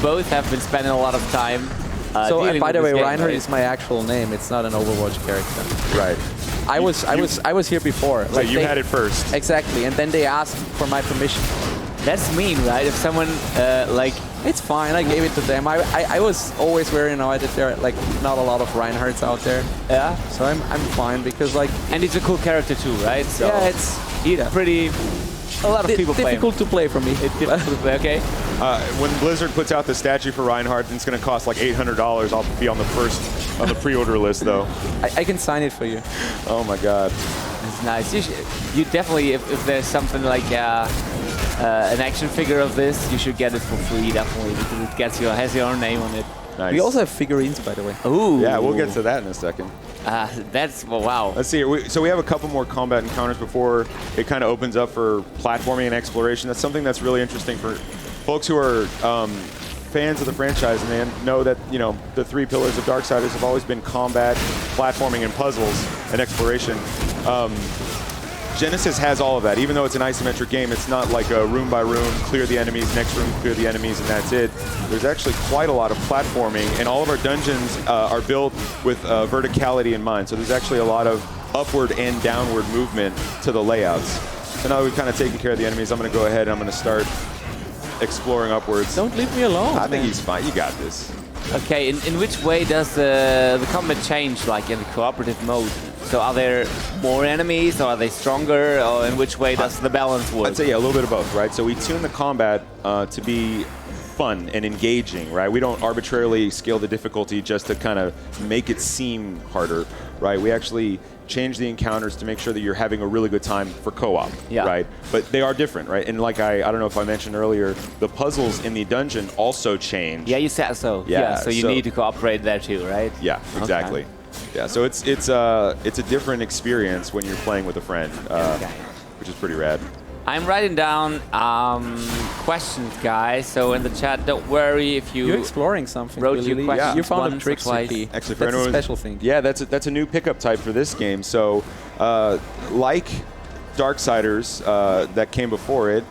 both have been spending a lot of time. So by the way, Reinhardt right? is my actual name. It's not an Overwatch character. Right. I was here before. So you had it first. Exactly, and then they asked for my permission. That's mean, right? If someone like... It's fine. I gave it to them. I was always very annoyed that there are like not a lot of Reinhardts out there. Yeah. So I'm fine because like... And he's a cool character too, right? So yeah, it's pretty... A lot of people play him. Difficult to play for me. It's difficult to play, okay. When Blizzard puts out the statue for Reinhardt, it's going to cost like $800. I'll be on the pre-order list though. I can sign it for you. Oh my god. It's nice. You definitely, if there's something like an action figure of this, you should get it for free, definitely, because it has your own name on it. Nice. We also have figurines, by the way. Ooh. Yeah, we'll get to that in a second. That's, well, wow. Let's see here. So we have a couple more combat encounters before it kind of opens up for platforming and exploration. That's something that's really interesting for folks who are fans of the franchise, and they know that, you know, the three pillars of Darksiders have always been combat, platforming, and puzzles, and exploration. Genesis has all of that. Even though it's an isometric game, it's not like a room by room, clear the enemies, next room, clear the enemies, and that's it. There's actually quite a lot of platforming, and all of our dungeons are built with verticality in mind. So there's actually a lot of upward and downward movement to the layouts. So now that we've kind of taken care of the enemies, I'm going to go ahead and I'm going to start exploring upwards. Don't leave me alone. I think he's fine. You got this. Okay, in which way does the combat change, like in the cooperative mode? So are there more enemies, or are they stronger, or in which way does the balance work? I'd say, yeah, a little bit of both, right? So we tune the combat to be fun and engaging, right? We don't arbitrarily scale the difficulty just to kind of make it seem harder, right? We actually change the encounters to make sure that you're having a really good time for co-op, right? But they are different, right? And like I don't know if I mentioned earlier, the puzzles in the dungeon also change. Yeah, you said so. Yeah, so you need to cooperate there too, right? Yeah, exactly. Okay. Yeah, so it's a different experience when you're playing with a friend, which is pretty rad. I'm writing down questions, guys. So in the chat, don't worry if you're exploring something. Wrote your questions. You found a trick twice. Actually, that's a special thing. Yeah, that's a new pickup type for this game. So, like Darksiders that came before it,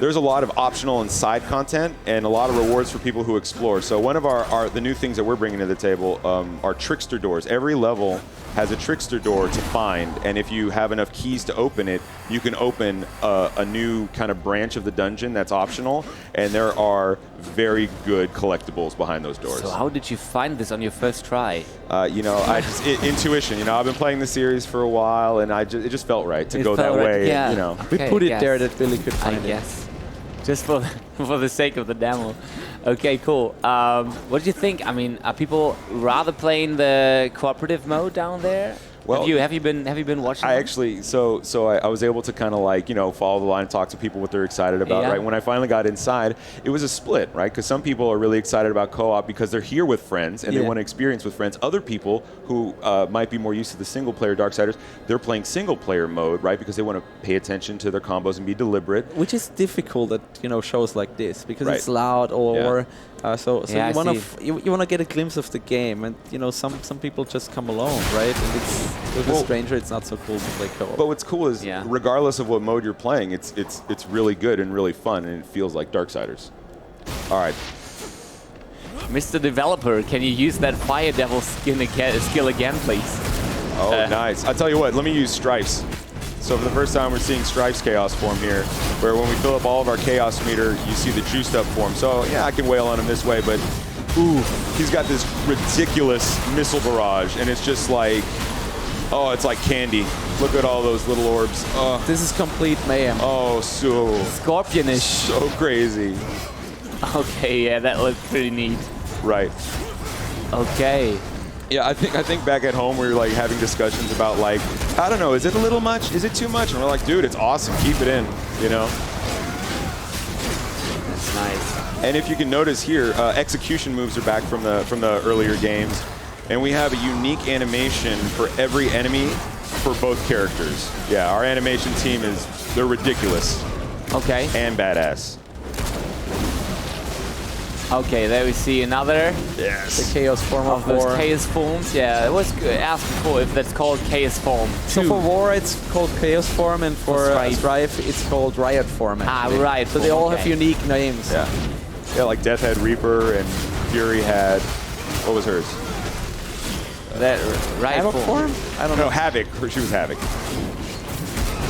there's a lot of optional and side content and a lot of rewards for people who explore. So one of the new things that we're bringing to the table are trickster doors. Every level has a trickster door to find, and if you have enough keys to open it, you can open a new kind of branch of the dungeon that's optional, and there are very good collectibles behind those doors. So how did you find this on your first try? You know, intuition. You know, I've been playing the series for a while, and it just felt right to go that way. Yeah. You know, Okay, we put it there that Billy could find I guess. Just for the sake of the demo. Okay, cool. What do you think? I mean, are people rather playing the cooperative mode down there? Well, have you been watching? I actually, so I was able to kind of like, you know, follow the line and talk to people what they're excited about, right? When I finally got inside, it was a split, right? Because some people are really excited about co-op because they're here with friends and they want to experience with friends. Other people who might be more used to the single-player Darksiders, they're playing single-player mode, right? Because they want to pay attention to their combos and be deliberate. Which is difficult at, you know, shows like this because it's loud or so you want to get a glimpse of the game, and you know some people just come alone, right? And it's with a stranger, it's not so cool to play co-op. But what's cool is regardless of what mode you're playing, it's really good and really fun, and it feels like Darksiders. All right. Mr. Developer, can you use that Fire Devil skill again, please? Oh, nice. I'll tell you what, let me use Stripes. So for the first time, we're seeing Stripes Chaos form here, where when we fill up all of our Chaos meter, you see the juiced up form. So yeah, I can wail on him this way, but ooh, he's got this ridiculous missile barrage, and it's just like, oh, it's like candy. Look at all those little orbs. This is complete mayhem. Oh, so Scorpionish. So crazy. Okay, yeah, that looked pretty neat. Right. Okay. Yeah, I think back at home we were like having discussions about like, I don't know, is it a little much? Is it too much? And we're like, dude, it's awesome. Keep it in, you know? That's nice. And if you can notice here, execution moves are back from the earlier games. And we have a unique animation for every enemy for both characters. Yeah, our animation team they're ridiculous. Okay. And badass. Okay, there we see another. Yes. The Chaos form of those Chaos forms. Yeah, it was asked before if that's called Chaos form. So for War, it's called Chaos form, and for Strife, it's called Riot form. Actually. Riot So form, they all have unique names. Yeah. Yeah, like Death had Reaper and Fury had, what was hers? That rifle form? I don't know. No, Havoc. She was Havoc.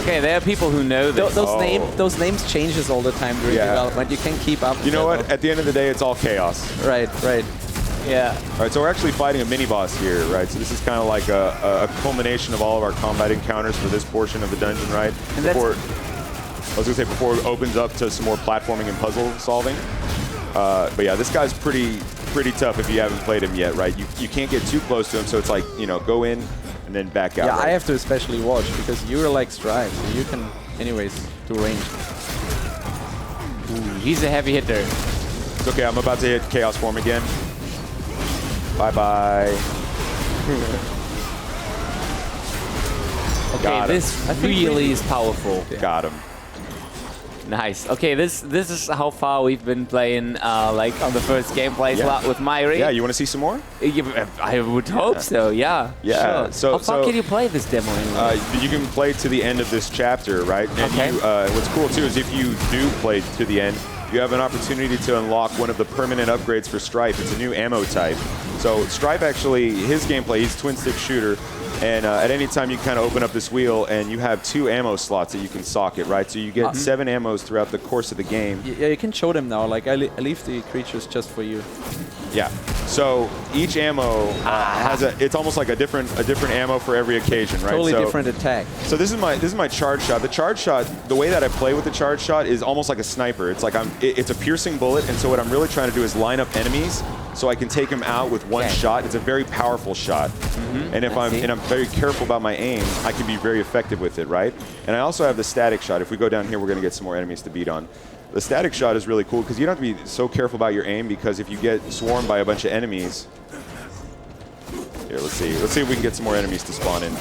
Okay, there are people who know this. Those names changes all the time during development. You can't keep up. You know what? At the end of the day, it's all chaos. Right. Yeah. All right, so we're actually fighting a mini-boss here, right? So this is kind of like a culmination of all of our combat encounters for this portion of the dungeon, right? And I was going to say, before it opens up to some more platforming and puzzle solving. But yeah, this guy's pretty tough if you haven't played him yet, right? You can't get too close to him, so it's like, you know, go in and then back out. Yeah, right? I have to especially watch because you're like Strive, so you can, anyways, do range. Ooh, he's a heavy hitter. It's okay, I'm about to hit Chaos Form again. Bye-bye. Okay, this really is powerful. Got him. Nice. Okay, this is how far we've been playing, like on the first gameplay slot with Myri. Yeah, you want to see some more? I would hope so. Yeah. Yeah. Sure. How far can you play this demo anyway? You can play to the end of this chapter, right? And okay. What's cool too is if you do play to the end, you have an opportunity to unlock one of the permanent upgrades for Stripe. It's a new ammo type. So Stripe actually, his gameplay, he's twin stick shooter. And at any time you kind of open up this wheel and you have 2 ammo slots that you can socket, right? So you get 7 ammos throughout the course of the game. Yeah, you can show them now. Like I leave the creatures just for you. Yeah. So each ammo has it's almost like a different ammo for every occasion, right? Totally different attack. So this is my charge shot. The charge shot, the way that I play with the charge shot is almost like a sniper. It's like it's a piercing bullet, and so what I'm really trying to do is line up enemies so I can take them out with one shot. It's a very powerful shot. And if I'm very careful about my aim, I can be very effective with it, right? And I also have the static shot. If we go down here, we're going to get some more enemies to beat on. The static shot is really cool because you don't have to be so careful about your aim, because if you get swarmed by a bunch of enemies... Here, let's see. Let's see if we can get some more enemies to spawn in.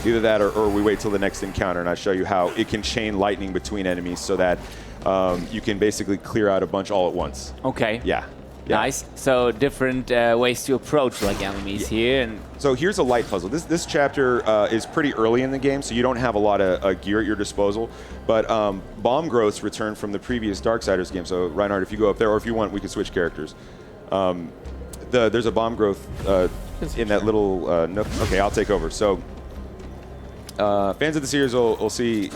Either that or we wait till the next encounter and I show you how it can chain lightning between enemies so that you can basically clear out a bunch all at once. Okay. Yeah. Nice. So different ways to approach like enemies here. And so here's a light puzzle. This chapter is pretty early in the game, so you don't have a lot of gear at your disposal. But bomb growths return from the previous Darksiders game. So Reinhardt, if you go up there, or if you want, we can switch characters. There's a bomb growth in that little nook. Okay, I'll take over. So fans of the series will see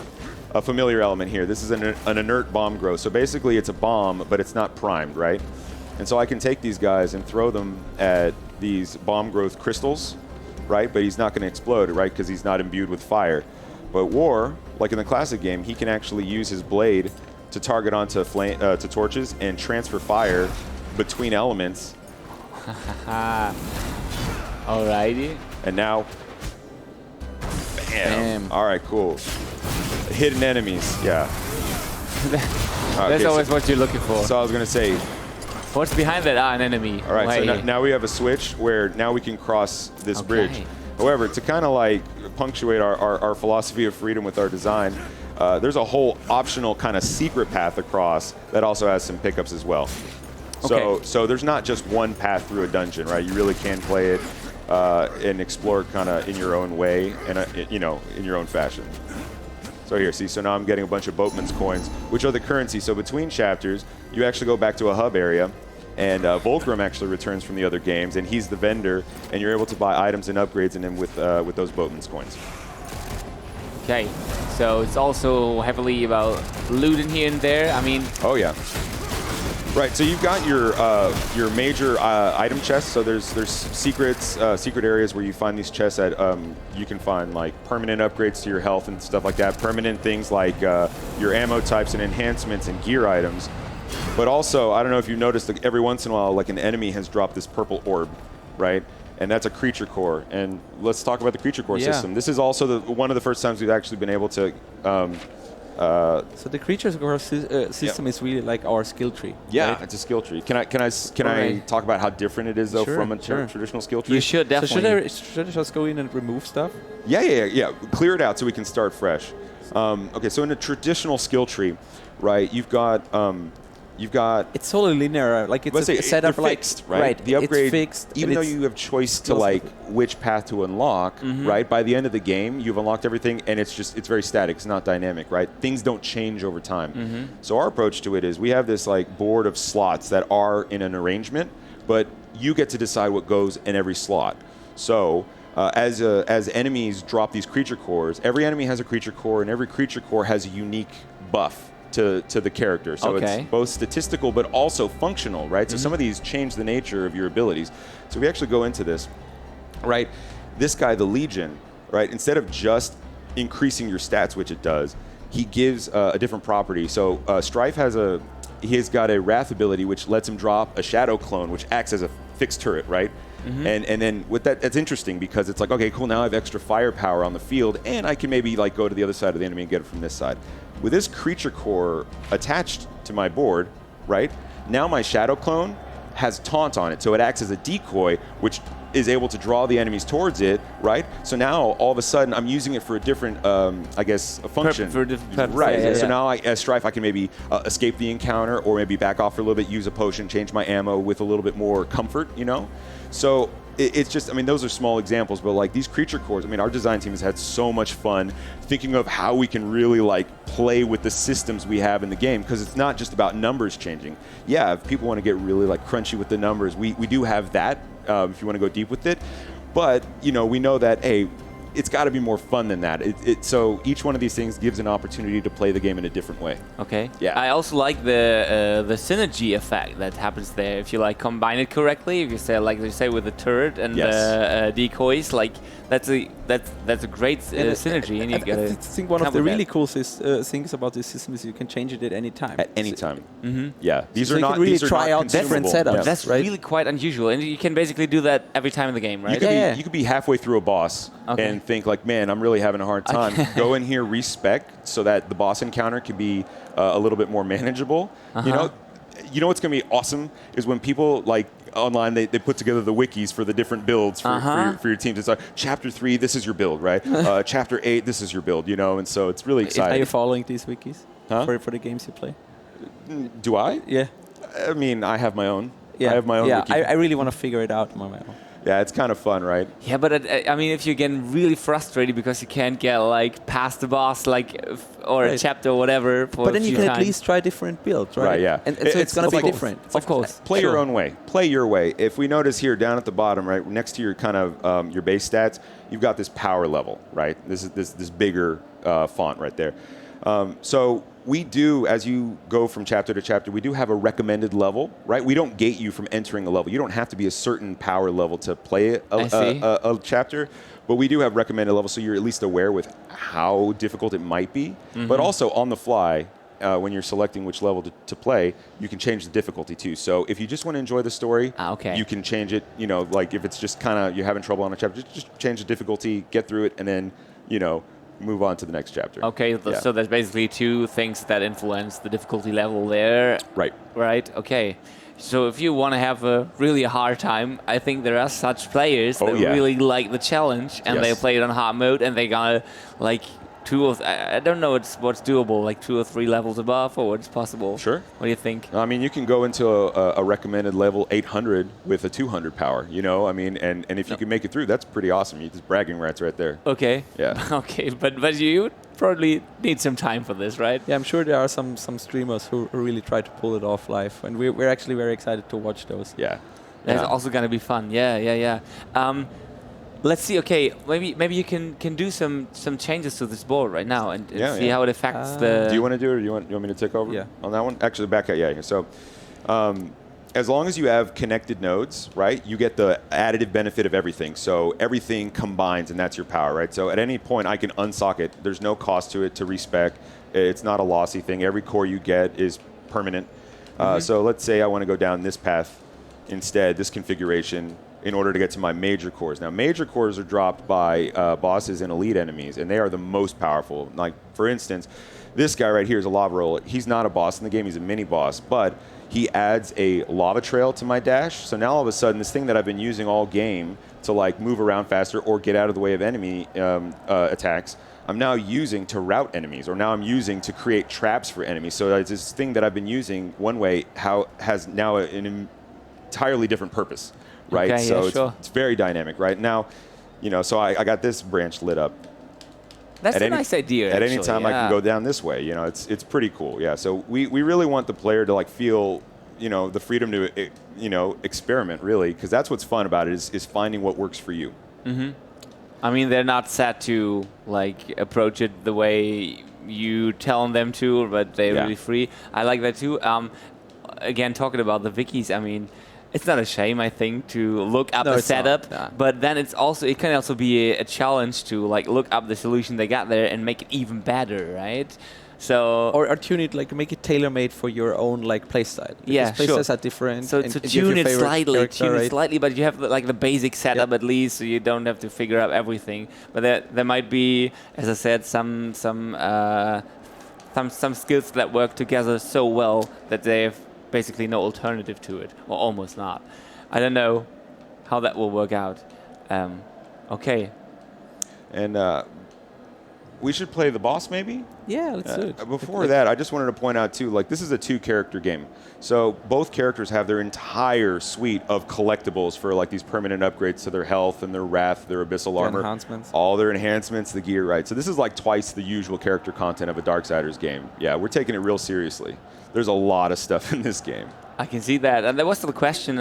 a familiar element here. This is an inert bomb growth. So basically it's a bomb, but it's not primed, right? And so I can take these guys and throw them at these bomb growth crystals, right? But he's not going to explode, right? Because he's not imbued with fire. But War, like in the classic game, he can actually use his blade to target onto to torches and transfer fire between elements. Alrighty. And now, bam. All right, cool. Hidden enemies, yeah. That's always what you're looking for. So I was going to say, what's behind that? An enemy. All right, so now we have a switch where now we can cross this bridge. However, to kind of like punctuate our philosophy of freedom with our design, there's a whole optional kind of secret path across that also has some pickups as well. So there's not just one path through a dungeon, right? You really can play it and explore kind of in your own way and in your own fashion. So here, see, so now I'm getting a bunch of boatman's coins, which are the currency. So between chapters, you actually go back to a hub area, and Volcrum actually returns from the other games, and he's the vendor, and you're able to buy items and upgrades in him with those boatman's coins. Okay, so it's also heavily about looting here and there. I mean... Oh, yeah. Right, so you've got your major item chests. So there's secret areas where you find these chests that you can find like permanent upgrades to your health and stuff like that. Permanent things like your ammo types and enhancements and gear items. But also, I don't know if you noticed, like every once in a while, like an enemy has dropped this purple orb, right? And that's a creature core. And let's talk about the creature core system. This is also one of the first times we've actually been able to. So the creatures core system is really like our skill tree. Yeah, right? it's a skill tree. Can I talk about how different it is though from a traditional skill tree? You should definitely. So should I just go in and remove stuff? Yeah. Clear it out so we can start fresh. Okay, so in a traditional skill tree, right, you've got You've got... It's totally linear. Like, it's a setup like... fixed, right? The upgrade, it's fixed, even though you have choice to, like, which path to unlock, right? By the end of the game, you've unlocked everything, and it's very static. It's not dynamic, right? Things don't change over time. So our approach to it is we have this, like, board of slots that are in an arrangement, but you get to decide what goes in every slot. So... as enemies drop these creature cores, every enemy has a creature core, and every creature core has a unique buff to the character. So it's both statistical but also functional, right? So some of these change the nature of your abilities. So we actually go into this, right? This guy, the Legion, right? Instead of just increasing your stats, which it does, he gives a different property. So Strife has he's got a Wrath ability which lets him drop a Shadow Clone, which acts as a fixed turret, right? And then with that, it's interesting because it's like, okay, cool, now I have extra firepower on the field, and I can maybe like go to the other side of the enemy and get it from this side. With this creature core attached to my board, right, now my Shadow Clone has Taunt on it, so it acts as a decoy, which is able to draw the enemies towards it, right? So now, all of a sudden, I'm using it for a different, I guess, a function. For a different purpose. Right, so now as Strife, I can maybe escape the encounter, or maybe back off for a little bit, use a potion, change my ammo with a little bit more comfort, you know? So it's just, I mean, those are small examples, but like these creature cores, I mean, our design team has had so much fun thinking of how we can really like play with the systems we have in the game, because it's not just about numbers changing. Yeah, if people want to get really like crunchy with the numbers, we do have that if you want to go deep with it. But, you know, we know that, hey, it's got to be more fun than that. So each one of these things gives an opportunity to play the game in a different way. Okay. Yeah. I also like the synergy effect that happens there. If you like combine it correctly, if you say like you say with the turret and the decoys, like that's a great synergy, and you get it. I think one of the really cool things about this system is you can change it at any time. At any time. Yeah. These so are you not can really these are try not out different setups. Yeah. That's really quite unusual, and you can basically do that every time in the game, right? You could be halfway through a boss and think like, man, I'm really having a hard time. Go in here, respec, so that the boss encounter can be a little bit more manageable. You know what's going to be awesome is when people like online they put together the wikis for the different builds for your teams. It's like chapter 3, this is your build, right? Chapter 8, this is your build, you know, and so it's really exciting. Are you following these wikis for the games you play? Do I? Yeah. I mean, I have my own. Yeah. I have my own wiki. I really want to figure it out on my own. Yeah, it's kind of fun, right? Yeah, but I mean, if you're getting really frustrated because you can't get like past the boss, like or a chapter or whatever, but then you can at least try different builds, right? Right. Yeah. And so it's going to be different. Of course. Play your own way. Play your way. If we notice here down at the bottom, right, next to your kind of your base stats, you've got this power level, right? This is this bigger font right there. So we do, as you go from chapter to chapter, we do have a recommended level, right? We don't gate you from entering a level. You don't have to be a certain power level to play a chapter, but we do have recommended levels, so you're at least aware with how difficult it might be. But also on the fly, when you're selecting which level to play, you can change the difficulty too. So if you just want to enjoy the story, you can change it. You know, like if it's just kind of you're having trouble on a chapter, just change the difficulty, get through it, and then, you know, move on to the next chapter. Okay, so there's basically two things that influence the difficulty level there. Right. Right, okay. So if you want to have a really hard time, I think there are such players that really like the challenge, and they play it on hard mode, and they gotta like I don't know what's doable, like 2 or 3 levels above, or what's possible. Sure. What do you think? I mean, you can go into a recommended level 800 with a 200 power, you know? I mean, and if you can make it through, that's pretty awesome. You're just bragging rights right there. Okay. Yeah. Okay, but you probably need some time for this, right? Yeah, I'm sure there are some streamers who really try to pull it off live, and we're actually very excited to watch those. Yeah. That's also going to be fun. Yeah. Let's see. Okay, maybe you can do some changes to this board right now and see how it affects the. Do you want to do it, or you want me to take over on that one? Actually, back at So, as long as you have connected nodes, right, you get the additive benefit of everything. So everything combines, and that's your power, right? So at any point, I can unsocket. There's no cost to it to respec. It's not a lossy thing. Every core you get is permanent. So let's say I want to go down this path instead, this configuration, in order to get to my major cores. Now, major cores are dropped by bosses and elite enemies, and they are the most powerful. Like, for instance, this guy right here is a lava roller. He's not a boss in the game, he's a mini-boss, but he adds a lava trail to my dash. So now all of a sudden, this thing that I've been using all game to like move around faster or get out of the way of enemy attacks, I'm now using to route enemies, or now I'm using to create traps for enemies. So it's this thing that I've been using one way has now an entirely different purpose, right? Okay, so yeah, sure. it's very dynamic, right? Now, so I got this branch lit up. That's a nice idea. At any time, I can go down this way. It's pretty cool. Yeah. So we really want the player to feel, the freedom to, experiment really, because that's what's fun about it is finding what works for you. Mm-hmm. I mean, they're not set to approach it the way you tell them to, but they're really free. I like that too. Again, talking about the wikis, I mean, it's not a shame, I think, to look up the setup, but then it can also be a challenge to look up the solution they got there and make it even better, right? So or tune it, make it tailor-made for your own playstyle. Yeah, sure. Playstyles are different. So tune it slightly, but you have the basic setup at least, so you don't have to figure out everything. But there might be, as I said, some skills that work together so well that they have basically no alternative to it, or almost not. I don't know how that will work out. Okay. And we should play the boss, maybe? Yeah, let's do it. Before that, I just wanted to point out, too, this is a 2-character game. So both characters have their entire suite of collectibles for, these permanent upgrades to their health and their wrath, their abyssal armor. Enhancements. All their enhancements, the gear, right? So this is twice the usual character content of a Darksiders game. Yeah, we're taking it real seriously. There's a lot of stuff in this game. I can see that. And there was the question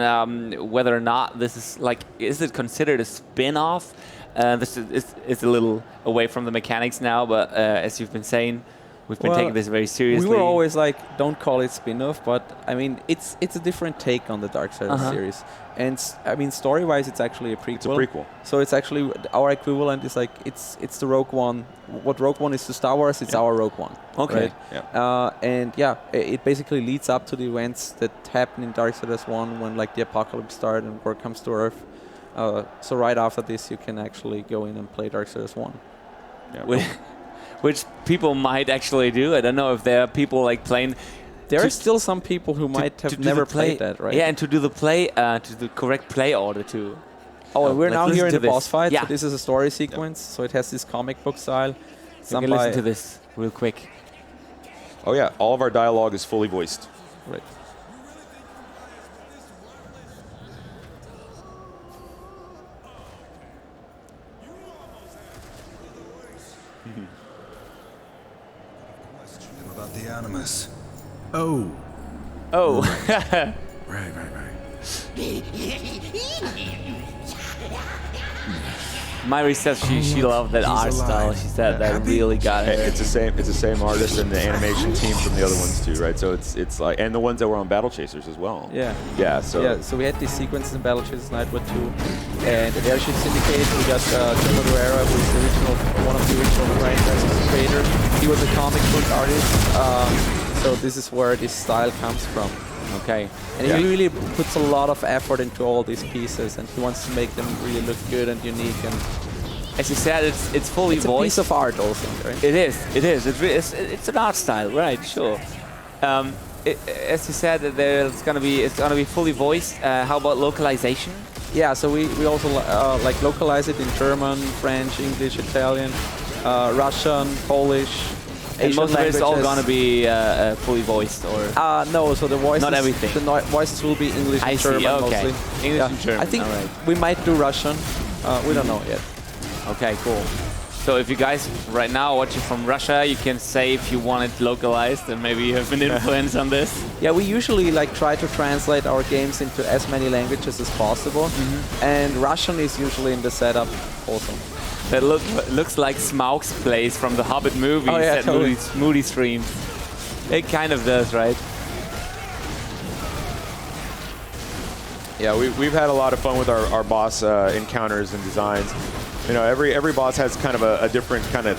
whether or not this is it considered a spin-off? This is a little away from the mechanics now, but as you've been saying, we've been taking this very seriously. We were always don't call it spin-off, but I mean, it's a different take on the Darksiders series. And I mean, story-wise, it's actually a prequel. It's a prequel. So it's actually our equivalent is it's the Rogue One. What Rogue One is to Star Wars, it's our Rogue One. Okay. Right? Yeah. And it basically leads up to the events that happen in Darksiders 1 when the apocalypse started and war comes to Earth. So right after this, you can actually go in and play Darksiders 1. Yeah. Which people might actually do. I don't know if there are people playing. There are still some people who might have never played that, right? Yeah, and to do the correct play order too. Oh, we're now here in the boss fight. Yeah. So this is a story sequence. So it has this comic book style. We can listen to this real quick. Oh yeah, all of our dialogue is fully voiced. Right. About the Animus. Oh. Right. Myri says she loved that art style. She said that really got her. It's the same artist and the animation team from the other ones too, right? So it's and the ones that were on Battle Chasers as well. Yeah. Yeah. So we had these sequences in Battle Chasers Nightwood 2, and in Airship Syndicate we got Chuck Guerrero, who is one of the original franchise's creator. He was a comic book artist. So this is where this style comes from. Okay. And he really puts a lot of effort into all these pieces, and he wants to make them really look good and unique. And as you said, it's fully voiced. It's a piece of art also, right? It is. It's an art style, right? Sure. As you said, it's gonna be fully voiced. How about localization? Yeah. So we also localize it in German, French, English, Italian, Russian, Polish. And most of it is all gonna be fully voiced, or no. So the voices, not everything. The voices will be English and German mostly. English and German. I think we might do Russian. We don't know yet. Okay, cool. So if you guys right now watching from Russia, you can say if you want it localized, and maybe you have an influence on this. Yeah, we usually try to translate our games into as many languages as possible, and Russian is usually in the setup also. That looks like Smaug's place from the Hobbit movies that totally. Moody streams. It kind of does, right? Yeah, we've had a lot of fun with our boss encounters and designs. Every boss has kind of a different kind of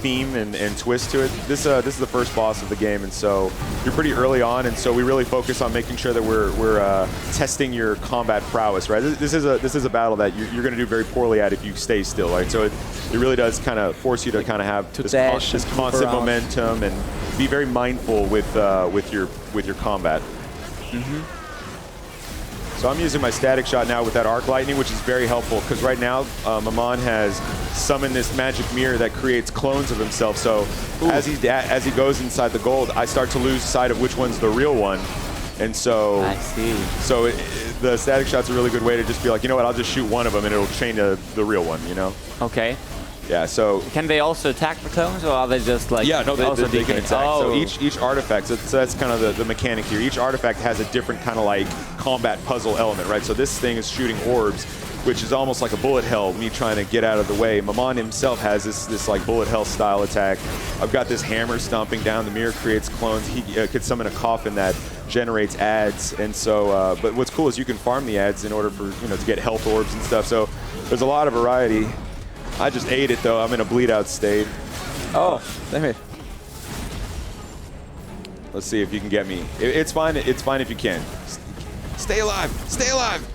theme and twist to it. This is the first boss of the game, and so you're pretty early on, and so we really focus on making sure that we're testing your combat prowess, right? This is a battle that you're going to do very poorly at if you stay still, right? So it really does kind of force you to kind of have this constant momentum and be very mindful with your combat. So I'm using my static shot now with that arc lightning, which is very helpful because right now Maman has summoned this magic mirror that creates clones of himself. So as he goes inside the gold, I start to lose sight of which one's the real one. And so I see. So the static shot's a really good way to just be like, you know what, I'll just shoot one of them and it'll chain to the real one, you know? Okay. Yeah, so... Can they also attack the clones, or are they just like... Yeah, no, they can attack. Oh. So each artifact, so that's kind of the mechanic here. Each artifact has a different kind of like combat puzzle element, right? So this thing is shooting orbs, which is almost like a bullet hell, me trying to get out of the way. Maman himself has this like bullet hell style attack. I've got this hammer stomping down. The mirror creates clones. He could summon a coffin that generates ads. And so, but what's cool is you can farm the ads in order for, you know, to get health orbs and stuff. So there's a lot of variety. I just ate it though. I'm in a bleed out state. Oh, damn it. Let's see if you can get me. It's fine. It's fine if you can. Stay alive. Stay alive.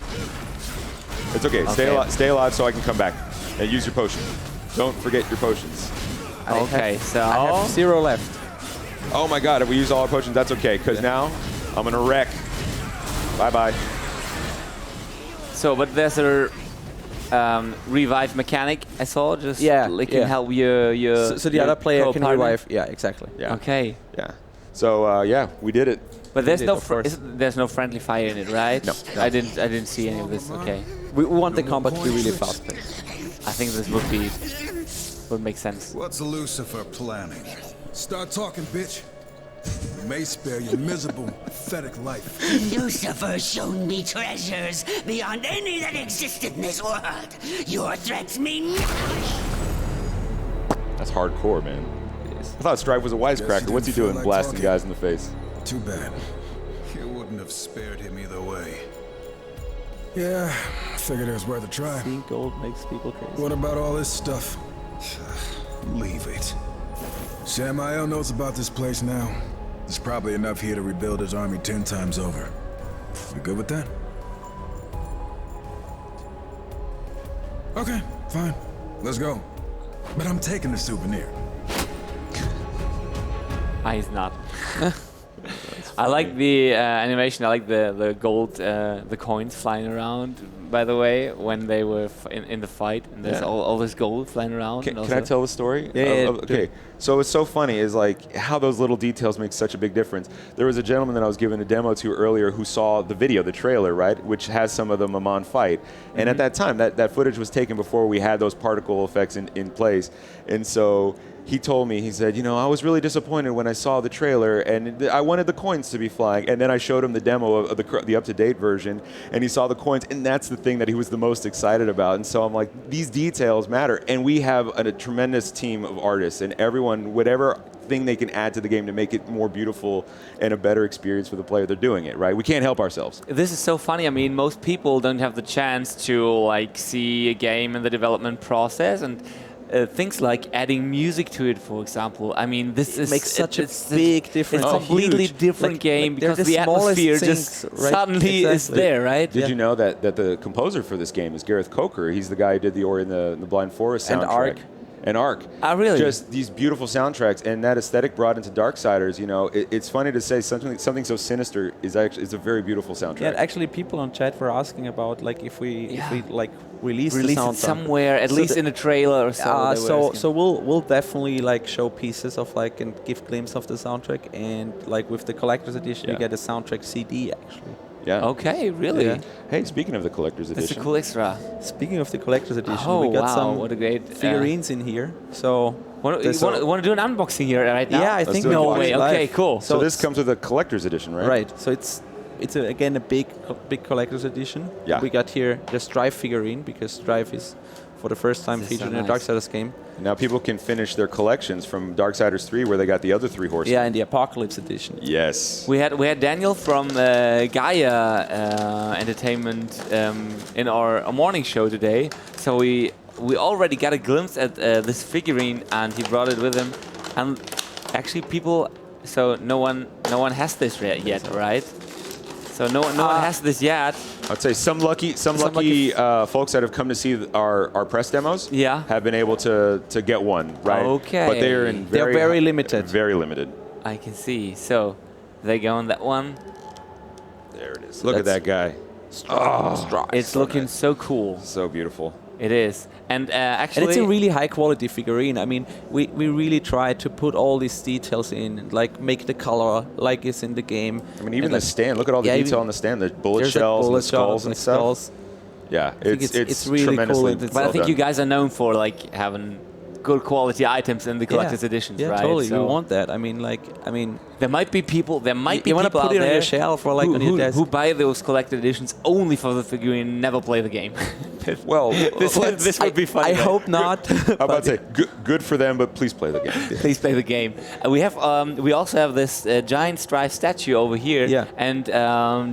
It's okay. Stay alive so I can come back. And use your potion. Don't forget your potions. Okay, so... I have 0 left. Oh my god, if we use all our potions, that's okay. Because now I'm going to wreck. Bye-bye. So, but there's a... revive mechanic, I saw, just can help your so the other player can revive. Yeah, exactly. Yeah. Okay. Yeah. So yeah, we did it. But there's there's no friendly fire in it, right? No. I didn't see any of this. Okay. We want the combat to be really fast paced. I think this would make sense. What's Lucifer planning? Start talking, bitch. We may spare your miserable, pathetic life. Lucifer's shown me treasures beyond any that existed in this world. Your threats mean nothing. That's hardcore, man. I thought Strife was a wisecracker. What's he doing, like blasting talking. guys in the face? Too bad. You wouldn't have spared him either way. Yeah, I figured it was worth a try. Seeing gold makes people crazy. What about all this stuff? Leave it. Samael knows about this place now. There's probably enough here to rebuild his army 10 times over. You good with that? Okay, fine. Let's go. But I'm taking the souvenir. He's not. I like the animation. I like the gold, the coins flying around. By the way, when they were in the fight, and there's all this gold flying around. Can I tell the story? Yeah. Okay. So what's so funny is like how those little details make such a big difference. There was a gentleman that I was giving a demo to earlier who saw the video, the trailer, right, which has some of the Maman fight. And at that time, that footage was taken before we had those particle effects in place. And so he told me, he said, you know, I was really disappointed when I saw the trailer, and I wanted the coins to be flying. And then I showed him the demo of the up-to-date version, and he saw the coins, and that's the thing that he was the most excited about. And so I'm like, these details matter. And we have a tremendous team of artists, and everyone, whatever thing they can add to the game to make it more beautiful and a better experience for the player, they're doing it, right? We can't help ourselves. This is so funny. I mean, most people don't have the chance to like see a game in the development process, and things like adding music to it, for example. I mean, this makes such a big difference. It's a completely different game because the atmosphere just suddenly is there, right? Did you know that the composer for this game is Gareth Coker? He's the guy who did the Ori and the Blind Forest soundtrack. And Ark. Oh, really? Just these beautiful soundtracks, and that aesthetic brought into Darksiders. You know, it's funny to say something so sinister is a very beautiful soundtrack. Yeah, actually, people on chat were asking about like if we like release the it soundtrack somewhere, at least in a trailer or so. So we'll definitely like show pieces of like and give glimpse of the soundtrack, and like with the collector's edition, you get a soundtrack CD actually. Yeah. Okay, really? Yeah. Hey, speaking of the collector's edition. That's a cool extra. Speaking of the collector's edition, we got some what a great figurines in here. So want to do an unboxing here right now? Yeah, I think no way. Live. Okay, cool. So this comes with a collector's edition, right? Right. So it's again a big collector's edition. Yeah. We got here the Strife figurine because Strife is for the first time featured in a Darksiders game. Now people can finish their collections from Darksiders 3 where they got the other 3 horses. Yeah, in the Apocalypse edition. Yes. We had Daniel from Gaia Entertainment in our morning show today. So we already got a glimpse at this figurine, and he brought it with him. And actually no one has this yet, right? So no one has this yet. I'd say some lucky folks that have come to see our press demos have been able to get one, right? Okay. But they're very limited. Very limited. I can see. So they go on that one. There it is. Look at that guy. strong. It's looking so cool. So beautiful. It is. And actually... And it's a really high-quality figurine. I mean, we really try to put all these details in, like make the color like it's in the game. I mean, even the stand. Look at all the detail on the stand. The bullet shells and the skulls and stuff. Yeah, it's really tremendously cool. But I think you guys are known for like having good quality items in the collector's editions, right? Yeah, totally. So we want that. I mean, there might be people. There might be you want to people put out it on there your shelf or like on your desk who buy those collected editions only for the figurine and never play the game. Well, this would be fun. I hope not. I'm about to say good for them, but please play the game. Please play the game. We have we also have this giant Strife statue over here. Yeah. And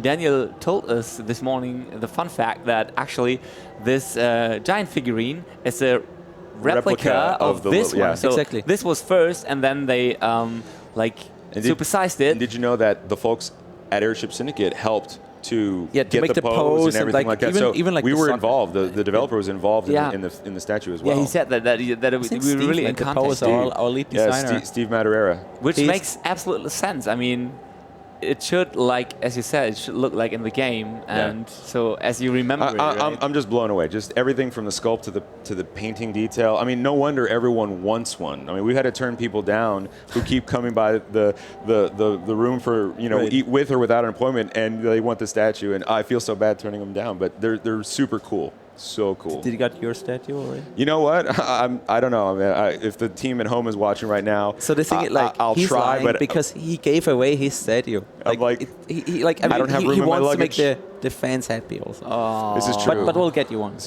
Daniel told us this morning the fun fact that actually this giant figurine is a replica of this one. Yeah. So exactly. this was first, and then they supersized it. And did you know that the folks at Airship Syndicate helped to to get make the pose and everything like that? Even like we the were socket. involved. The developer was involved Yeah. in the statue as well. Yeah, he said that we were really in the context. pose, our lead designer. Yeah, Steve Madureira. Which makes absolute sense. I mean, it should, like, as you said, it should look like in the game. And so, as you remember it, right? I'm just blown away. Just everything from the sculpt to the painting detail. I mean, no wonder everyone wants one. I mean, we've had to turn people down who keep coming by the room for, eat with or without an appointment, and they want the statue. And I feel so bad turning them down, but they're super cool. So cool. Did you got your statue already? You know what? I don't know. I mean, if the team at home is watching right now, so the thing, I'll he's try, lying but because he gave away his statue. I don't have room he in my wants luggage. to make the fans happy also. This is true. But we'll get you one.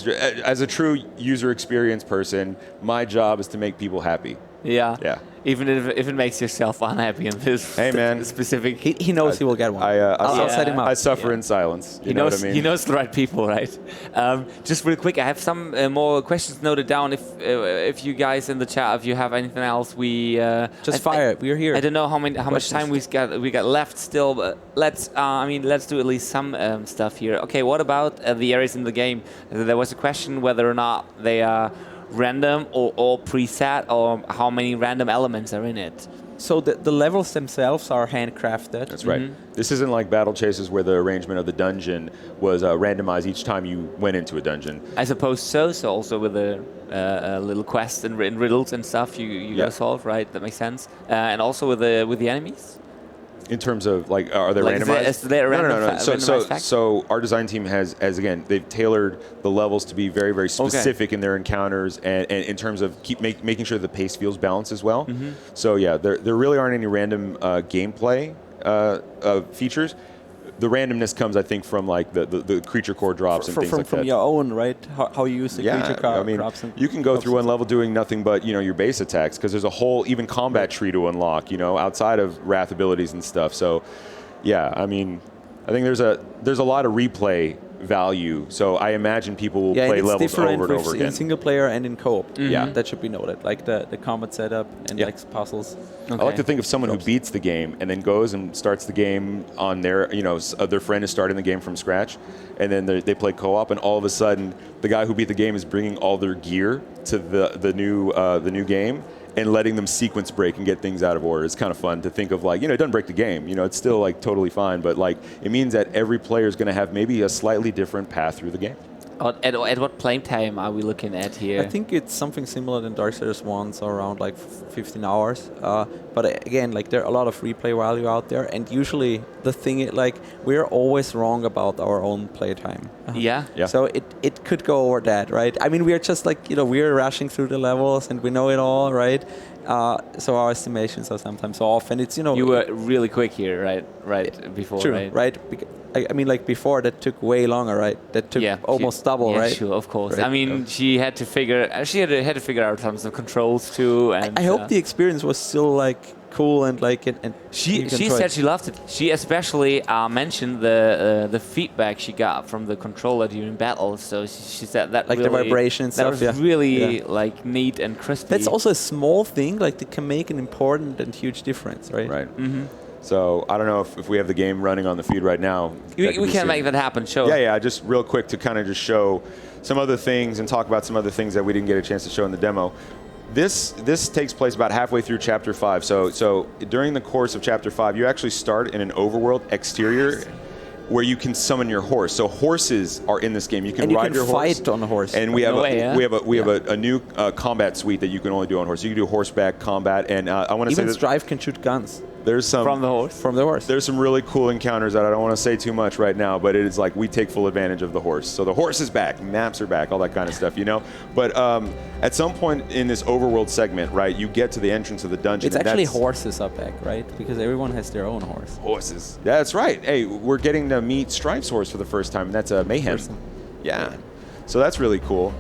As a true user experience person, my job is to make people happy. Yeah. Yeah. Even if it makes yourself unhappy in this specific... He knows he will get one. I'll set him up. I suffer in silence. You know what I mean? He knows the right people, right? Just real quick, I have some more questions noted down. If you guys in the chat, if you have anything else, just fire it. We're here. I don't know how much time we got left still, but let's do at least some stuff here. Okay, what about the areas in the game? There was a question whether or not they are random or all preset, or how many random elements are in it. So the levels themselves are handcrafted. That's right. This isn't like Battle Chases where the arrangement of the dungeon was randomized each time you went into a dungeon. I suppose so. So also with the little quests and riddles and stuff you gotta solve, right? That makes sense. And also with the enemies. In terms of, like, are they randomized? Is there No. So our design team has again, they've tailored the levels to be very, very specific in their encounters and in terms of making sure the pace feels balanced as well. So yeah, there really aren't any random gameplay features. The randomness comes, I think, from like the creature core drops and things like that. From your own, right? How you use the creature core drops. You can go through one level doing nothing but your base attacks, because there's a whole even combat tree to unlock, outside of wrath abilities and stuff. So, yeah, I mean, I think there's a lot of replay value. So I imagine people will play levels over and over again. In single player and in co-op. Yeah, that should be noted. Like the combat setup and like puzzles. Okay. I like to think of someone who beats the game and then goes and starts the game on their, their friend is starting the game from scratch, and then they play co-op, and all of a sudden the guy who beat the game is bringing all their gear to the new game and letting them sequence break and get things out of order. It's kind of fun to think of, like, it doesn't break the game. It's still like totally fine, but like it means that every player is going to have maybe a slightly different path through the game. At what playing time are we looking at here? I think it's something similar than Darksiders 1, so around like 15 hours. But again, like there are a lot of replay value out there, and usually the thing is, like, we're always wrong about our own playtime. Yeah. So it could go over that, right? I mean, we're just like, we're rushing through the levels and we know it all, right? So our estimations are sometimes off, and it's, You were really quick here, right? Before, true, right? I mean, like before, that took way longer, right? That took almost double, right? Sure, of course. Right. I mean, she had to figure out some controls too. And I hope the experience was still like cool and like and she said she loved it. She especially mentioned the feedback she got from the controller during battle. So she said that like really, the vibrations. That was really like neat and crispy. That's also a small thing, like that can make an important and huge difference, right? Right. So I don't know if we have the game running on the feed right now. We can make that happen. Show. Yeah. Just real quick to kind of just show some other things and talk about some other things that we didn't get a chance to show in the demo. This takes place about halfway through Chapter 5. So during the course of Chapter 5, you actually start in an overworld exterior, where you can summon your horse. So horses are in this game. You can ride your horse. And you can fight on a horse. And we have a new combat suite that you can only do on horse. You can do horseback combat, and I want to say that Strife can shoot guns. There's some from the horse. From the horse. There's some really cool encounters that I don't want to say too much right now, but it is like we take full advantage of the horse. So the horse is back, maps are back, all that kind of stuff, you know. But at some point in this overworld segment, right, you get to the entrance of the dungeon. It's actually horses are back, right? Because everyone has their own horse. Horses. Yeah, that's right. Hey, we're getting to meet Strife's horse for the first time, and that's a Mayhem. Yeah. So that's really cool.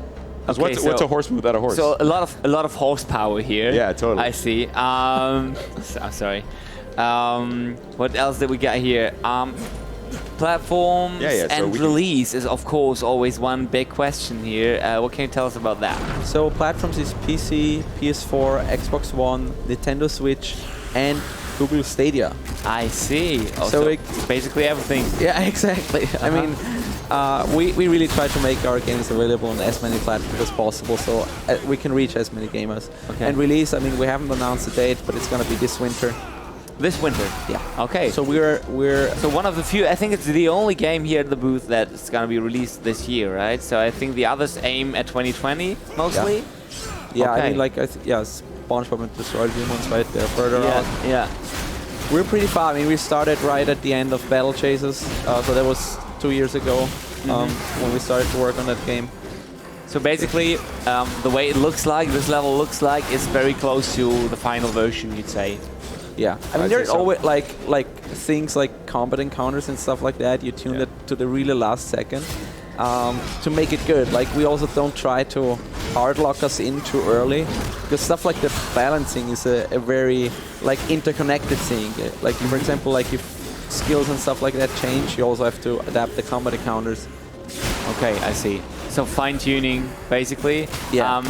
Okay, what's a horseman without a horse? So a lot of horsepower here. Yeah, totally. I see. Sorry. What else did we got here? Platforms and release is of course always one big question here. What can you tell us about that? So platforms is PC, PS4, Xbox One, Nintendo Switch, and Google Stadia. I see. So it's basically everything. Yeah, exactly. I mean, we really try to make our games available on as many platforms as possible, so we can reach as many gamers. Okay. And release, I mean, we haven't announced the date, but it's going to be this winter. This winter? Yeah. Okay. So we're so one of the few, I think it's the only game here at the booth that's going to be released this year, right? So I think the others aim at 2020 mostly. Yeah, okay. I mean, like, SpongeBob and the Destroy Humans, right? They're further out. Yeah. We're pretty far. I mean, we started right at the end of Battle Chasers, so that was 2 years ago when we started to work on that game. So basically, the way it looks like, this level looks like, is very close to the final version, you'd say. Yeah, I mean, there's always like things like combat encounters and stuff like that. You tune it to the really last second to make it good. Like, we also don't try to hard lock us in too early, because stuff like the balancing is a very like interconnected thing. Like, for example, like if skills and stuff like that change, you also have to adapt the combat encounters. Okay, I see. So fine-tuning, basically. Yeah.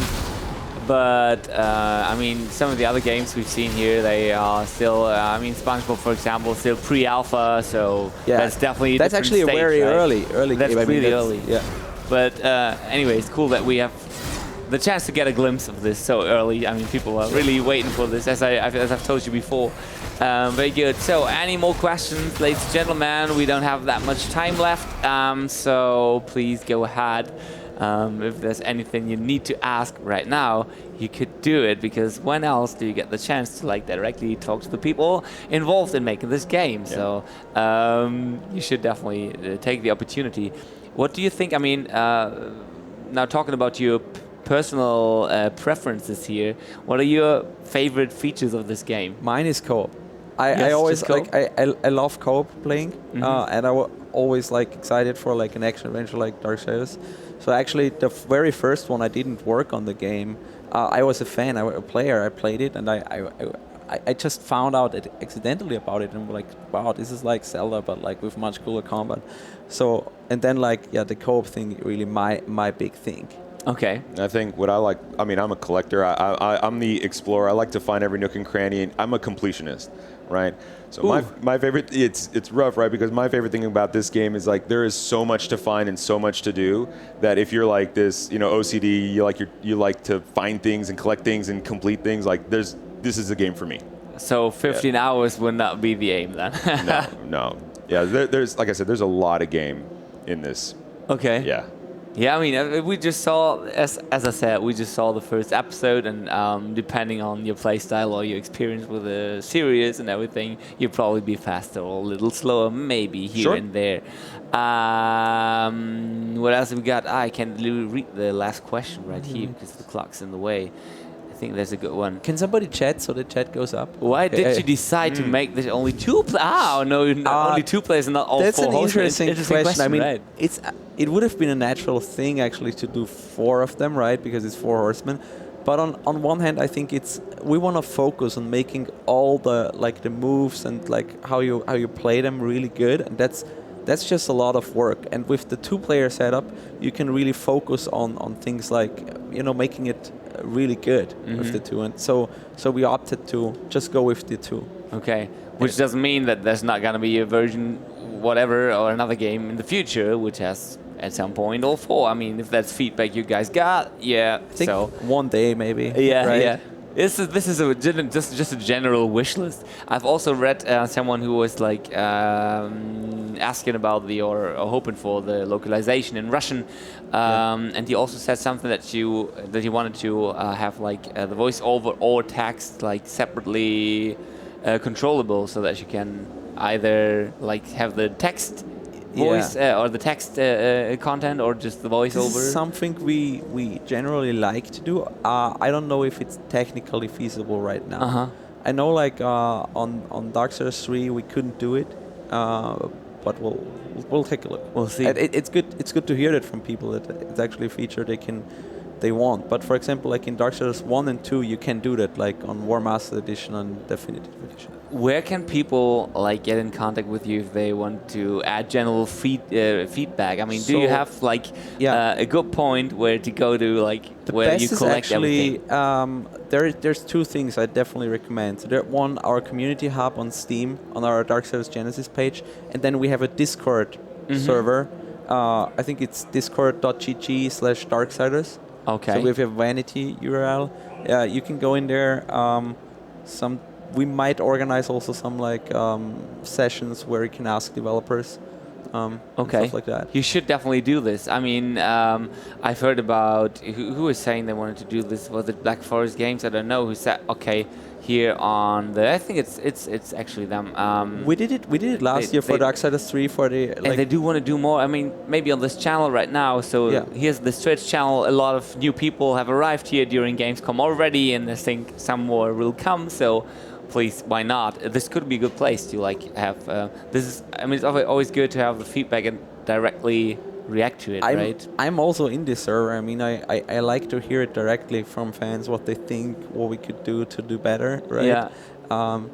But I mean, some of the other games we've seen here, they are still. I mean, SpongeBob, for example, still pre-alpha, so that's definitely that's actually stage, a very right? early that's game. Really early. Yeah. But anyway, it's cool that we have the chance to get a glimpse of this so early. I mean, people are really waiting for this, as I've told you before. Very good. So, any more questions, ladies and gentlemen? We don't have that much time left, so please go ahead. If there's anything you need to ask right now, you could do it, because when else do you get the chance to like directly talk to the people involved in making this game? Yeah. So you should definitely take the opportunity. What do you think? I mean, now talking about your personal preferences here, what are your favorite features of this game? Mine is co-op. I always like I love co-op playing, and I always like excited for like an action adventure like Darksiders. So actually, the very first one, I didn't work on the game. I was a fan, a player. I played it, and I just found out accidentally about it, and I'm like, wow, this is like Zelda, but like with much cooler combat. So, and then like, yeah, the co-op thing really my big thing. Okay. I think what I like, I mean, I'm a collector. I'm the explorer. I like to find every nook and cranny, and I'm a completionist, right? So my favorite, it's rough, right? Because my favorite thing about this game is like there is so much to find and so much to do that if you're like this, you know, OCD, you like to find things and collect things and complete things. Like this is the game for me. So 15 hours would not be the aim then. No. Yeah, there's like I said, there's a lot of game in this. Okay. Yeah. Yeah, I mean, we just saw, as I said, we just saw the first episode, and depending on your playstyle or your experience with the series and everything, you'll probably be faster or a little slower, maybe here and there. What else have we got? I can't read the last question right here because the clock's in the way. I think there's a good one. Can somebody chat so the chat goes up? Why did you decide to make this only two players? Only two players and not all that's four. That's an interesting question. I mean, right? It would have been a natural thing actually to do 4 of them, right? Because it's 4 horsemen. But on one hand, I think we want to focus on making all the the moves and like how you play them really good, and that's just a lot of work. And with the 2-player setup, you can really focus on things like making it really good with the 2, and so we opted to just go with the 2. Okay, which doesn't mean that there's not gonna be a version whatever or another game in the future which has at some point all 4. I mean, if that's feedback you guys got, I think one day maybe. Yeah, right? yeah. This is just a general wish list. I've also read someone who was like asking about or hoping for the localization in Russian, and he also said something that he wanted to have like the voiceover or text like separately controllable, so that you can either like have the text voice or the text content, or just the voiceover. This is something we generally like to do. I don't know if it's technically feasible right now. I know like on Darksiders 3 we couldn't do it, but we'll take a look. We'll see. It's good to hear that from people, that it's actually a feature they want. But for example, like in Darksiders 1 and 2, you can do that, like on War Master Edition and Definitive Edition. Where can people like get in contact with you if they want to add general feedback? I mean, do you have like a good point where to go to, like where you collect everything? There's two things I definitely recommend. So one, our community hub on Steam, on our Darksiders Genesis page, and then we have a Discord server. I think it's discord.gg/Darksiders. Okay. So we have a vanity URL. You can go in there. We might organize also some like sessions where you can ask developers. Stuff like that. You should definitely do this. I mean, I've heard about who was saying they wanted to do this. Was it Black Forest Games? I don't know. Who said here on the? I think it's actually them. We did it last year for Darksiders 3 for the. And they do want to do more. I mean, maybe on this channel right now. So here's the Twitch channel. A lot of new people have arrived here during Gamescom already, and I think some more will come. So. Please, why not? This could be a good place to like have. It's always good to have the feedback and directly react to it, right? I'm also in this server. I mean, I like to hear it directly from fans, what they think, what we could do to do better, right? And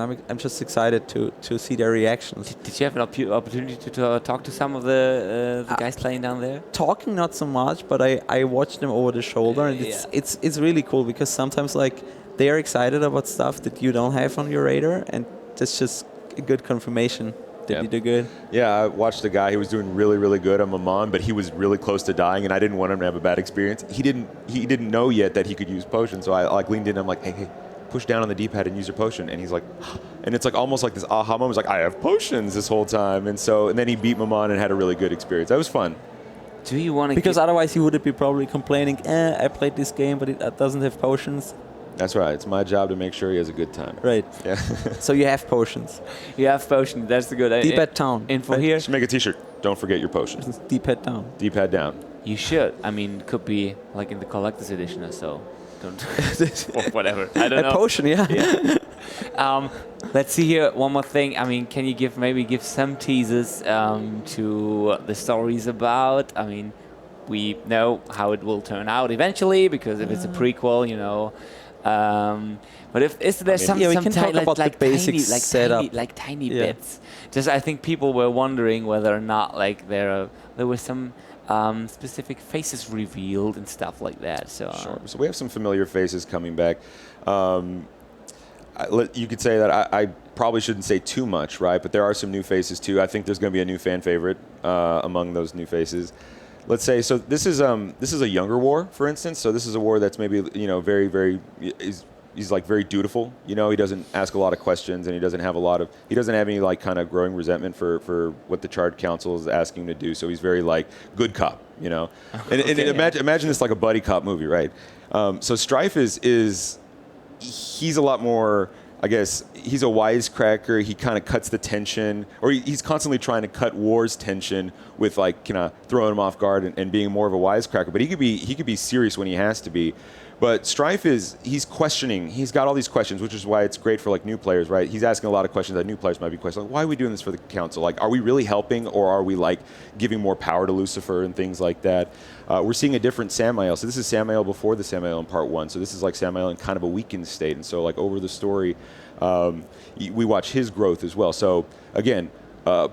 I'm just excited to see their reactions. Did you have an opportunity to talk to some of the guys playing down there? Talking not so much, but I watched them over the shoulder, and it's really cool because sometimes like. They are excited about stuff that you don't have on your radar, and that's just a good confirmation that you do good. Yeah, I watched a guy who was doing really, really good on Mammon, but he was really close to dying, and I didn't want him to have a bad experience. He didn't know yet that he could use potion, so I like leaned in. I'm like, hey, push down on the D-pad and use your potion, and he's like, and it's like almost like this aha moment. It's like I have potions this whole time, and then he beat Mammon and had a really good experience. That was fun. Do you want to? Because otherwise he would be probably complaining. I played this game, but it doesn't have potions. That's right. It's my job to make sure he has a good time. Right. Yeah. So you have potions. You have potions. That's the good. D-pad down. Info here. Should make a T-shirt. Don't forget your potions. D-pad down. D-pad down. You should. I mean, could be like in the collector's edition or so. Don't. Or whatever. I don't know. A potion, yeah. Let's see here. One more thing. I mean, can you give some teasers to the stories about? I mean, we know how it will turn out eventually, because if it's a prequel, you know. But is there some we can talk about the basic setup, tiny bits. Just I think people were wondering whether or not like there were some specific faces revealed and stuff like that. So sure. So we have some familiar faces coming back. You could say that I probably shouldn't say too much, right? But there are some new faces too. I think there's going to be a new fan favorite among those new faces. Let's say, so this is a younger war, for instance. So this is a war that's maybe, very, very, he's like very dutiful. He doesn't ask a lot of questions, and he doesn't have any like kind of growing resentment for what the Charred Council is asking him to do. So he's very like good cop, And imagine this like a buddy cop movie, right? So Strife he's a lot more, I guess, he's a wisecracker. He kind of cuts the tension, or he's constantly trying to cut war's tension with like throwing him off guard and being more of a wisecracker. But he could be serious when he has to be. But Strife he's questioning. He's got all these questions, which is why it's great for like new players, right? He's asking a lot of questions that new players might be questioning. Like, why are we doing this for the council? Like, are we really helping, or are we like giving more power to Lucifer and things like that? We're seeing a different Samael. So this is Samael before the Samael in part 1. So this is like Samael in kind of a weakened state. And so like over the story, we watch his growth as well. So again,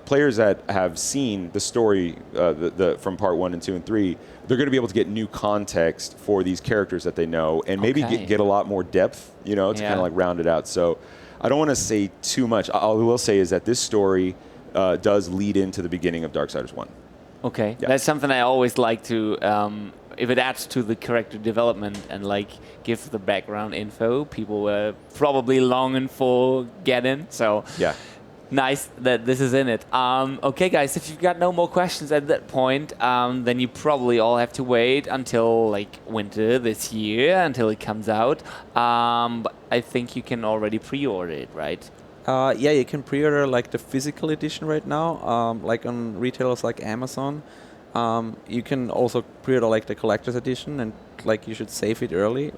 players that have seen the story from part 1 and 2 and 3, they're going to be able to get new context for these characters that they know, and maybe get a lot more depth, to kind of like round it out. So I don't want to say too much. All I will say is that this story does lead into the beginning of Darksiders 1. Okay, that's something I always like to if it adds to the character development and like give the background info, people were probably longing for getting. So yeah. Nice that this is in it. Okay, guys, if you've got no more questions at that point, then you probably all have to wait until like winter this year, until it comes out. But I think you can already pre-order it, right? Yeah, you can pre-order like the physical edition right now, like on retailers like Amazon. You can also pre-order like the collector's edition, and like you should save it early.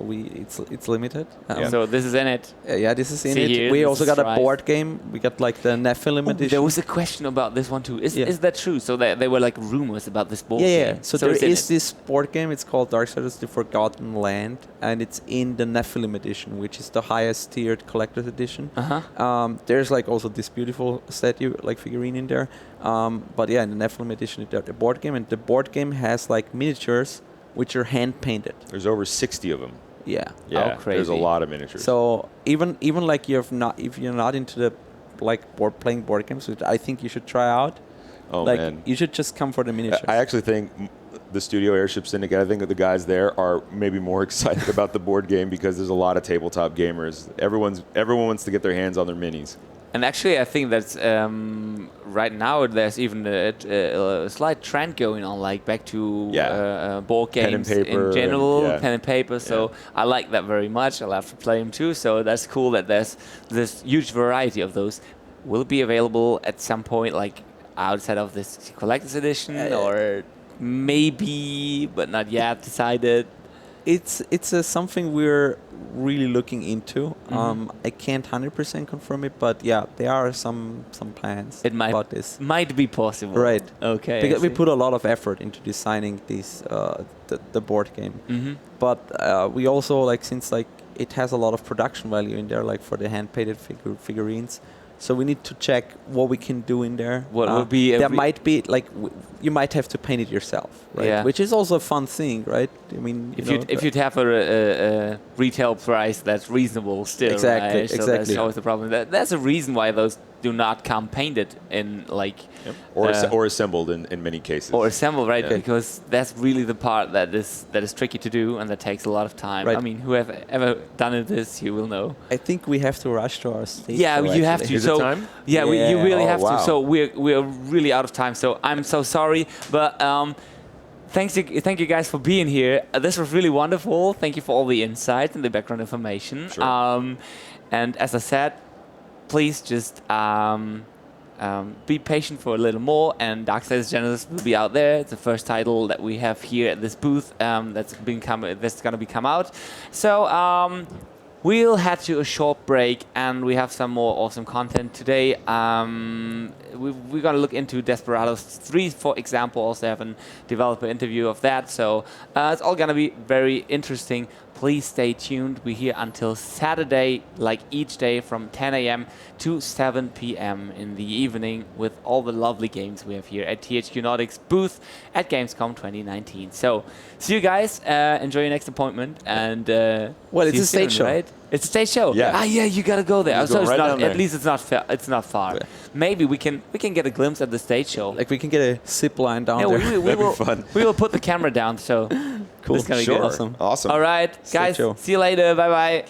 It's limited. So this is in it. Yeah, this is in See it. here, We this also is got a right. board game. We got like the Nephilim edition. There was a question about this one too. Is that true? So there were like rumors about this board yeah. game. So there is this board game. It's called Darksiders: The Forgotten Land, and it's in the Nephilim edition, which is the highest tiered collector's edition. There's like also this beautiful statue, like figurine in there. But yeah, in the Nephilim edition, it's the board game, and the board game has like miniatures which are hand painted. There's over 60 of them. Yeah. Yeah, crazy. there's a lot of miniatures. So even like if you're not into the like playing board games, which I think you should try out. Oh like, man, you should just come for the miniatures. I actually think the Studio Airship Syndicate, I think that the guys there are maybe more excited about the board game because there's a lot of tabletop gamers. Everyone wants to get their hands on their minis. And actually, I think that's right now there's even a slight trend going on, like back to board games pen and paper in general, and, pen and paper. So I like that very much. I love to play them too. So that's cool that there's this huge variety of those. Will it be available at some point, like outside of this collector's edition, or maybe, but not yet decided? It's something we're really looking into. I can't 100% confirm it, but yeah, there are some plans about this. Might be possible. Right. Okay. Because we put a lot of effort into designing this the board game. But we also like, since like it has a lot of production value in there, like for the hand painted figurines. So we need to check what we can do in there. What would be? There might be like you might have to paint it yourself, right? Yeah. Which is also a fun thing, right? I mean, if you'd have a retail price that's reasonable still, exactly, right? So exactly. that's always the problem. That's a reason why those do not come painted in like or assembled in many cases. Or assembled, right? Yeah. Because that's really the part that is tricky to do and that takes a lot of time. Right. I mean, whoever ever done this, you will know. I think we have to rush to our stage. Yeah, show, you have actually. to. Is So it time? yeah, you really have wow. to. So we're really out of time. So I'm so sorry, but thank you guys for being here. This was really wonderful. Thank you for all the insight and the background information. Sure. And as I said, please just be patient for a little more, and Darksiders Genesis will be out there. It's the first title that we have here at this booth that's going to be come out. So we'll head to a short break, and we have some more awesome content today. We're going to look into Desperados 3, for example. Also have a developer interview of that. So it's all going to be very interesting. Please stay tuned. We're here until Saturday, like each day from 10 a.m. to 7 p.m. in the evening with all the lovely games we have here at THQ Nordic's booth at Gamescom 2019. So see you guys. Enjoy your next appointment. And well, it's a stage show, right? It's a stage show. Yeah. Yeah, you gotta go there. So it's right not. down there. At least it's not. It's not far. Yeah. Maybe we can get a glimpse at the stage show. Like we can get a zip line down Yeah, there. we That'd be will. fun. We will put the camera down. So Cool. It's gonna be Sure. good. Awesome. All right, guys. show. See you later. Bye bye.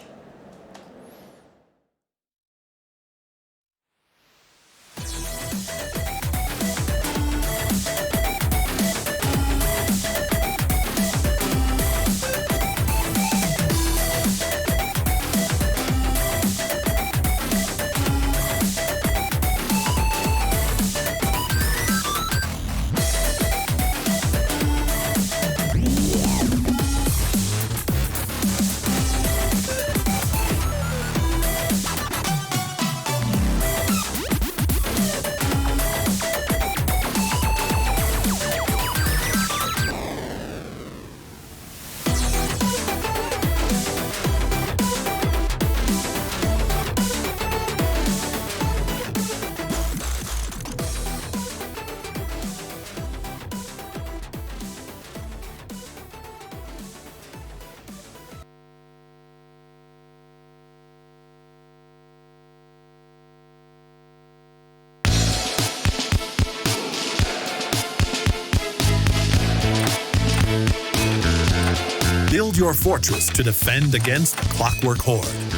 Build your fortress to defend against the Clockwork Horde.